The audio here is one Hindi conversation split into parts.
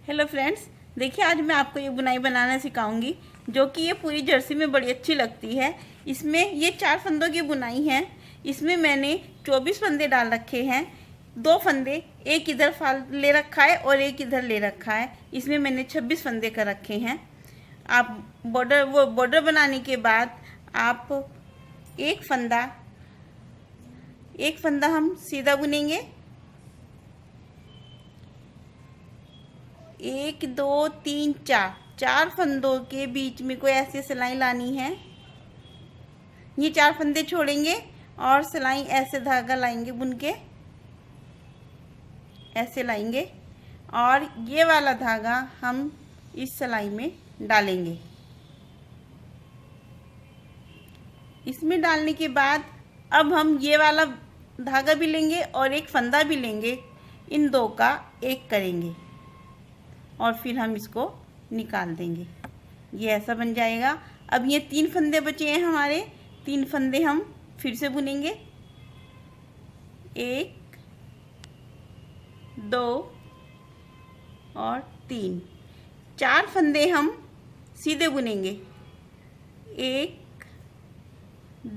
हेलो फ्रेंड्स, देखिए आज मैं आपको ये बुनाई बनाना सिखाऊंगी जो कि ये पूरी जर्सी में बड़ी अच्छी लगती है। इसमें ये 4 फंदों की बुनाई है। इसमें मैंने 24 फंदे डाल रखे हैं। 2 फंदे एक इधर फाल ले रखा है और एक इधर ले रखा है। इसमें मैंने 26 फंदे कर रखे हैं। आप बॉर्डर बनाने के बाद आप एक फंदा हम सीधा बुनेंगे। 1 2 3 4 फंदों के बीच में कोई ऐसी सिलाई लानी है। ये 4 फंदे छोड़ेंगे और सिलाई ऐसे धागा लाएंगे, बुन के ऐसे लाएंगे और ये वाला धागा हम इस सिलाई में डालेंगे। इसमें डालने के बाद अब हम ये वाला धागा भी लेंगे और एक फंदा भी लेंगे। इन दो का एक करेंगे और फिर हम इसको निकाल देंगे। ये ऐसा बन जाएगा। अब ये 3 फंदे बचे हैं हमारे। 3 फंदे हम फिर से बुनेंगे। 1 2 और 3। 4 फंदे हम सीधे बुनेंगे। 1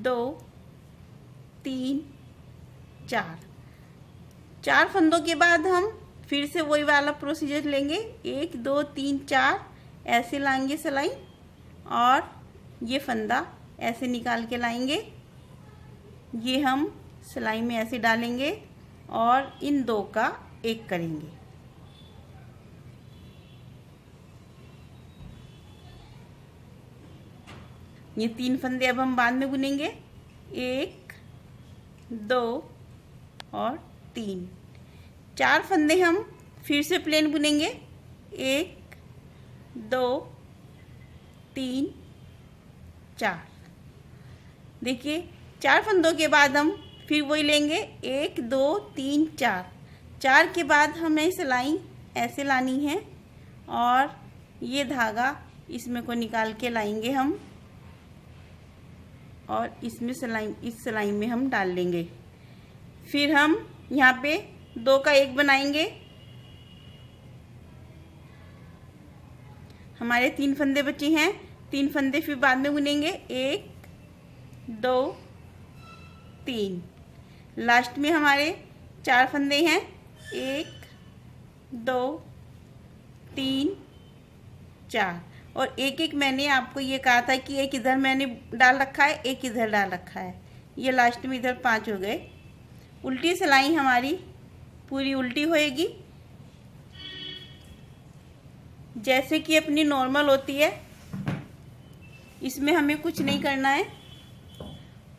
2 3 4 फंदों के बाद हम फिर से वही वाला प्रोसीजर लेंगे। 1 2 3 4 ऐसे लाएंगे सिलाई और ये फंदा ऐसे निकाल के लाएंगे। ये हम सिलाई में ऐसे डालेंगे और इन दो का एक करेंगे। ये 3 फंदे अब हम बाद में बुनेंगे। 1 2 और 3। 4 फंदे हम फिर से प्लेन बुनेंगे। 1 2 3 4। देखिए 4 फंदों के बाद हम फिर वही लेंगे। 1 2 3 4। 4 के बाद हमें सिलाई ऐसे लानी है और ये धागा इसमें को निकाल के लाएंगे हम और इसमें इस सिलाई में हम डाल लेंगे। फिर हम यहाँ पे 2 का 1 बनाएंगे। हमारे 3 फंदे बचे हैं। 3 फंदे फिर बाद में बुनेंगे। 1 2 3। लास्ट में हमारे 4 फंदे हैं। 1 2 3 4 और एक मैंने आपको ये कहा था कि एक इधर मैंने डाल रखा है, एक इधर डाल रखा है। ये लास्ट में इधर 5 हो गए। उल्टी सिलाई हमारी पूरी उल्टी होएगी जैसे कि अपनी नॉर्मल होती है। इसमें हमें कुछ नहीं करना है।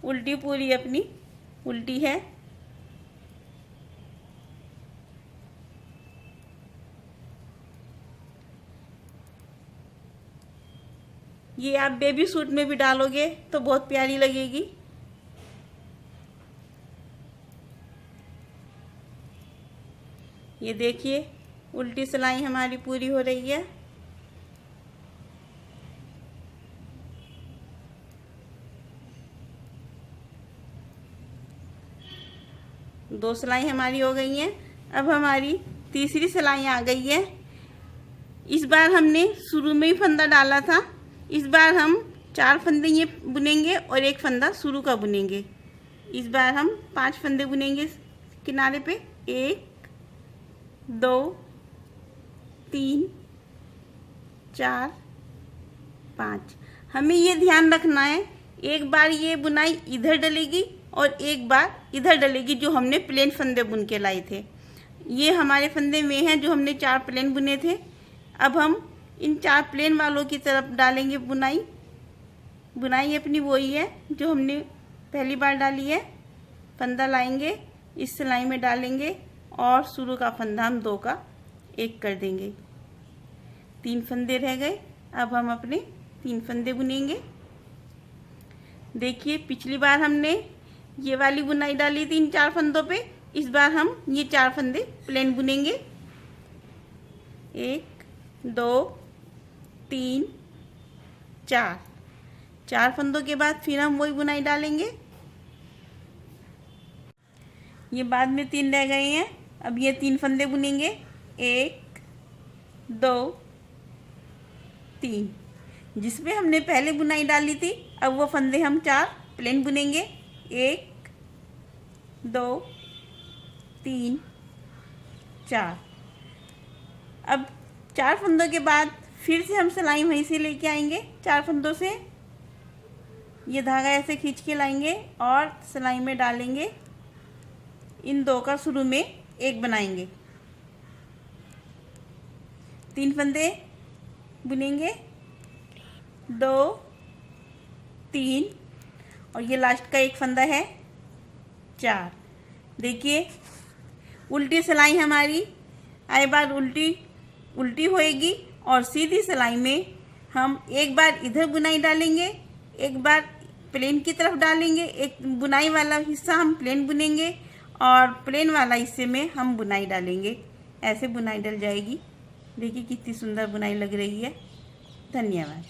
उल्टी पूरी अपनी उल्टी है। ये आप बेबी सूट में भी डालोगे तो बहुत प्यारी लगेगी। ये देखिए उल्टी सिलाई हमारी पूरी हो रही है। दो सिलाई हमारी हो गई हैं। अब हमारी तीसरी सिलाई आ गई है। इस बार हमने शुरू में ही फंदा डाला था। इस बार हम 4 फंदे ये बुनेंगे और एक फंदा शुरू का बुनेंगे। इस बार हम 5 फंदे बुनेंगे किनारे पे। 1 2 3 4 5। हमें ये ध्यान रखना है, एक बार ये बुनाई इधर डलेगी और एक बार इधर डलेगी जो हमने प्लेन फंदे बुन के लाए थे। ये हमारे फंदे में हैं जो हमने 4 प्लेन बुने थे। अब हम इन 4 प्लेन वालों की तरफ डालेंगे बुनाई। बुनाई अपनी वही है जो हमने पहली बार डाली है। फंदा लाएंगे, इस सिलाई में डालेंगे और शुरू का फंदा हम 2 का 1 कर देंगे। 3 फंदे रह गए। अब हम अपने 3 फंदे बुनेंगे। देखिए पिछली बार हमने ये वाली बुनाई डाली थी इन 4 फंदों पे। इस बार हम ये 4 फंदे प्लेन बुनेंगे। 1 2 3 4। 4 फंदों के बाद फिर हम वही बुनाई डालेंगे। ये बाद में 3 रह गए हैं। अब ये 3 फंदे बुनेंगे। 1 2 3। जिसमें हमने पहले बुनाई डाली थी अब वो फंदे हम 4 प्लेन बुनेंगे। 1 2 3 4। अब 4 फंदों के बाद फिर से हम सिलाई वहीं से लेके आएंगे 4 फंदों से। ये धागा ऐसे खींच के लाएंगे और सिलाई में डालेंगे। इन 2 का शुरू में 1 बनाएंगे। 3 फंदे बुनेंगे 2 3 और ये लास्ट का 1 फंदा है 4। देखिए उल्टी सिलाई हमारी आए बार उल्टी होएगी और सीधी सिलाई में हम एक बार इधर बुनाई डालेंगे, एक बार प्लेन की तरफ डालेंगे। एक बुनाई वाला हिस्सा हम प्लेन बुनेंगे और प्लेन वाला हिस्से में हम बुनाई डालेंगे। ऐसे बुनाई डल जाएगी। देखिए कितनी सुंदर बुनाई लग रही है। धन्यवाद।